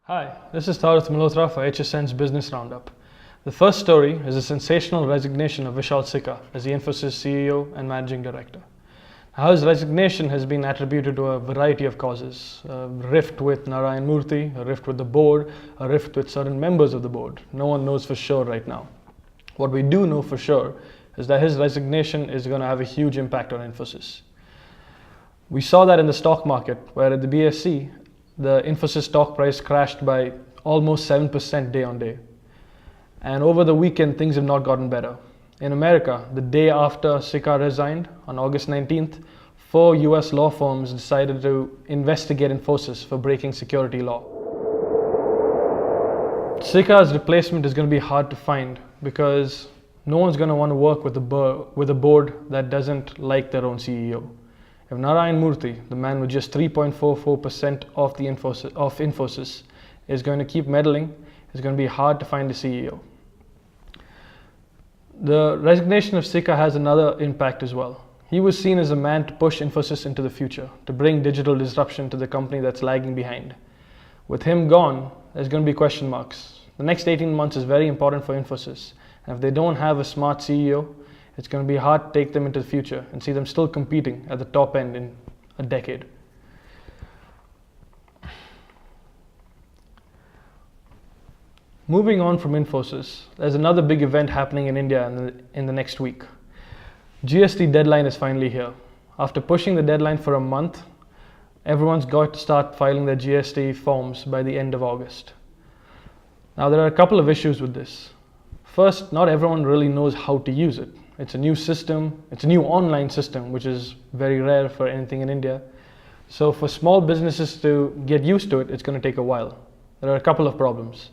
Hi, this is Tarutr Malhotra for HSN's Business Roundup. The first story is a sensational resignation of Vishal Sikka as the Infosys CEO and Managing Director. Now, his resignation has been attributed to a variety of causes. A rift with Narayan Murthy, a rift with the board, a rift with certain members of the board. No one knows for sure right now. What we do know for sure is that his resignation is going to have a huge impact on Infosys. We saw that in the stock market, where at the BSE, the Infosys stock price crashed by almost 7% day on day. And over the weekend, things have not gotten better. In America, the day after Sikka resigned, on August 19th, 4 US law firms decided to investigate Infosys for breaking security law. Sikka's replacement is going to be hard to find because no one's going to want to work with a board that doesn't like their own CEO. If Narayan Murthy, the man with just 3.44% of Infosys, is going to keep meddling, it's going to be hard to find a CEO. The resignation of Sikka has another impact as well. He was seen as a man to push Infosys into the future, to bring digital disruption to the company that's lagging behind. With him gone, there's going to be question marks. The next 18 months is very important for Infosys. And if they don't have a smart CEO, it's going to be hard to take them into the future and see them still competing at the top end in a decade. Moving on from Infosys, there's another big event happening in India in the next week. GST deadline is finally here. After pushing the deadline for a month, everyone's got to start filing their GST forms by the end of August. Now, there are a couple of issues with this. First, not everyone really knows how to use it. It's a new system, it's a new online system, which is very rare for anything in India. So for small businesses to get used to it, it's going to take a while. There are a couple of problems.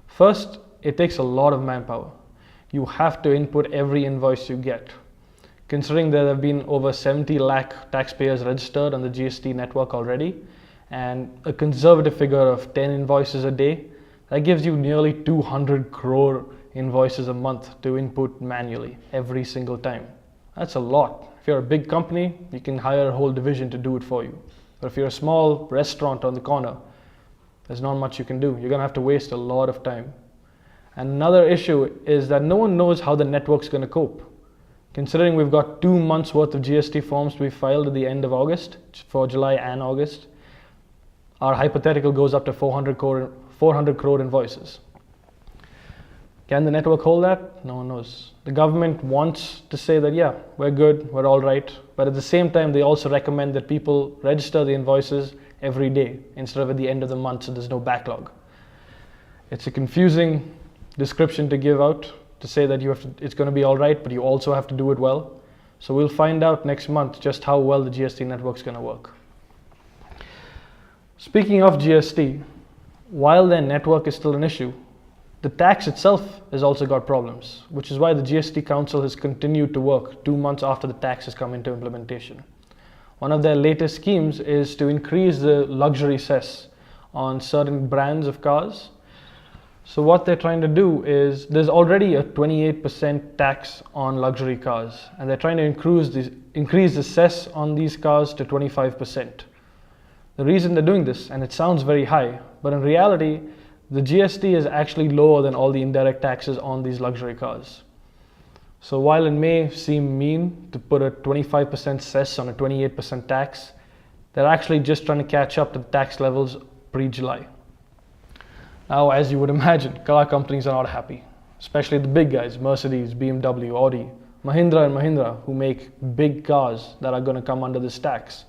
First, it takes a lot of manpower. You have to input every invoice you get. Considering there have been over 70 lakh taxpayers registered on the GST network already, and a conservative figure of 10 invoices a day, that gives you nearly 200 crore invoices a month to input manually every single time. That's a lot. If you're a big company, you can hire a whole division to do it for you. But if you're a small restaurant on the corner, there's not much you can do. You're going to have to waste a lot of time. And another issue is that no one knows how the network's going to cope. Considering we've got 2 months worth of GST forms to be filed at the end of August, for July and August, our hypothetical goes up to 400 crore invoices. Can the network hold that? No one knows. The government wants to say that, yeah, we're good, we're all right. But at the same time, they also recommend that people register the invoices every day instead of at the end of the month so there's no backlog. It's a confusing description to give out to say that it's going to be all right, but you also have to do it well. So we'll find out next month just how well the GST network's going to work. Speaking of GST, while their network is still an issue, the tax itself has also got problems, which is why the GST Council has continued to work 2 months after the tax has come into implementation. One of their latest schemes is to increase the luxury cess on certain brands of cars. So what they're trying to do is, there's already a 28% tax on luxury cars, and they're trying to increase the cess on these cars to 25%. The reason they're doing this, and it sounds very high, but in reality, the GST is actually lower than all the indirect taxes on these luxury cars. So while it may seem mean to put a 25% cess on a 28% tax, they're actually just trying to catch up to the tax levels pre-July. Now, as you would imagine, car companies are not happy, especially the big guys, Mercedes, BMW, Audi, Mahindra and Mahindra, who make big cars that are going to come under this tax.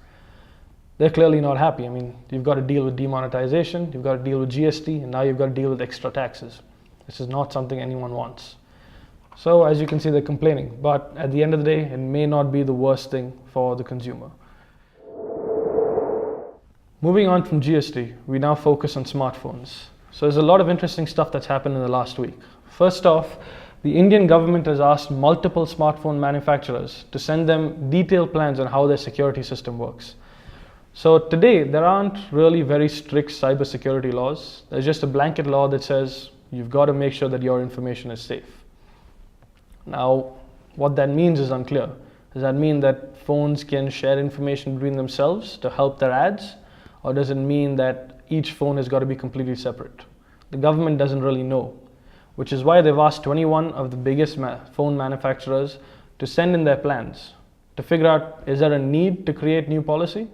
They're clearly not happy. I mean, you've got to deal with demonetization, you've got to deal with GST, and now you've got to deal with extra taxes. This is not something anyone wants. So as you can see, they're complaining. But at the end of the day, it may not be the worst thing for the consumer. Moving on from GST, we now focus on smartphones. So there's a lot of interesting stuff that's happened in the last week. First off, the Indian government has asked multiple smartphone manufacturers to send them detailed plans on how their security system works. So today, there aren't really very strict cybersecurity laws. There's just a blanket law that says you've got to make sure that your information is safe. Now, what that means is unclear. Does that mean that phones can share information between themselves to help their ads? Or does it mean that each phone has got to be completely separate. The government doesn't really know, which is why they've asked 21 of the biggest phone manufacturers to send in their plans to figure out, is there a need to create new policy?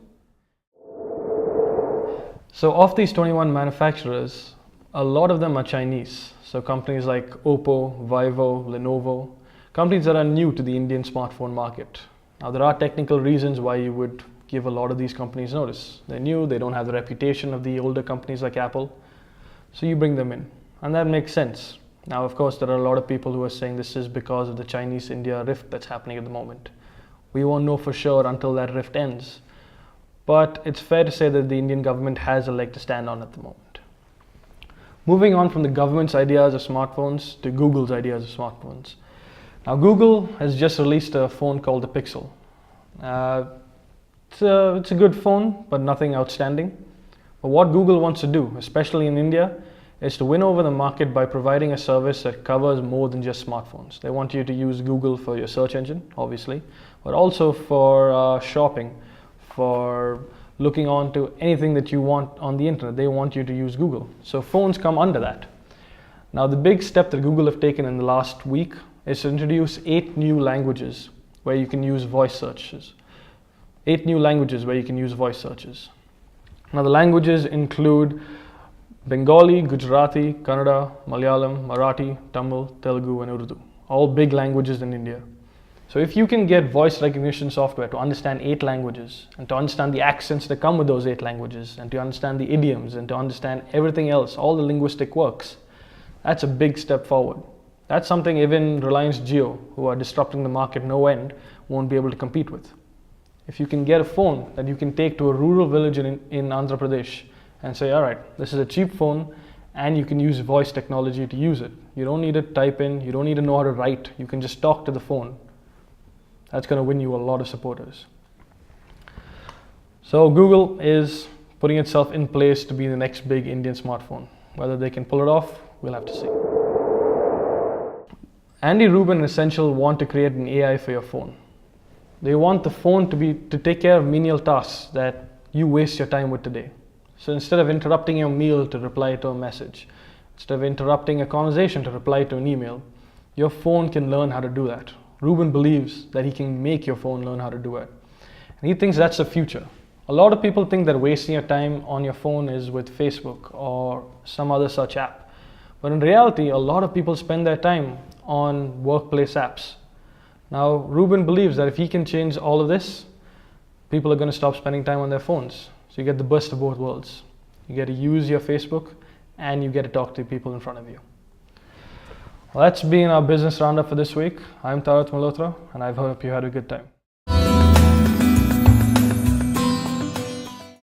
So of these 21 manufacturers, a lot of them are Chinese. So companies like Oppo, Vivo, Lenovo, companies that are new to the Indian smartphone market. Now there are technical reasons why you would give a lot of these companies notice. They're new, they don't have the reputation of the older companies like Apple. So you bring them in, and that makes sense. Now of course there are a lot of people who are saying this is because of the Chinese-India rift that's happening at the moment. We won't know for sure until that rift ends. But it's fair to say that the Indian government has a leg to stand on at the moment. Moving on from the government's ideas of smartphones to Google's ideas of smartphones. Now Google has just released a phone called the Pixel. It's a good phone, but nothing outstanding. But what Google wants to do, especially in India, is to win over the market by providing a service that covers more than just smartphones. They want you to use Google for your search engine, obviously, but also for shopping, for looking on to anything that you want on the internet. They want you to use Google. So phones come under that. Now the big step that Google have taken in the last week is to introduce 8 new languages where you can use voice searches. 8 new languages where you can use voice searches. Now the languages include Bengali, Gujarati, Kannada, Malayalam, Marathi, Tamil, Telugu and Urdu. All big languages in India. So if you can get voice recognition software to understand 8 languages and to understand the accents that come with those 8 languages and to understand the idioms and to understand everything else, all the linguistic works, that's a big step forward. That's something even Reliance Jio, who are disrupting the market no end, won't be able to compete with. If you can get a phone that you can take to a rural village in Andhra Pradesh and say, all right, this is a cheap phone and you can use voice technology to use it. You don't need to type in, you don't need to know how to write, you can just talk to the phone. That's going to win you a lot of supporters. So Google is putting itself in place to be the next big Indian smartphone. Whether they can pull it off, we'll have to see. Andy Rubin and Essential want to create an AI for your phone. They want the phone to take care of menial tasks that you waste your time with today. So instead of interrupting your meal to reply to a message, instead of interrupting a conversation to reply to an email, your phone can learn how to do that. Rubin believes that he can make your phone learn how to do it. And he thinks that's the future. A lot of people think that wasting your time on your phone is with Facebook or some other such app. But in reality, a lot of people spend their time on workplace apps. Now, Rubin believes that if he can change all of this, people are going to stop spending time on their phones. So you get the best of both worlds. You get to use your Facebook and you get to talk to people in front of you. Well, that's been our business roundup for this week. I'm Tarutr Malhotra and I hope you had a good time.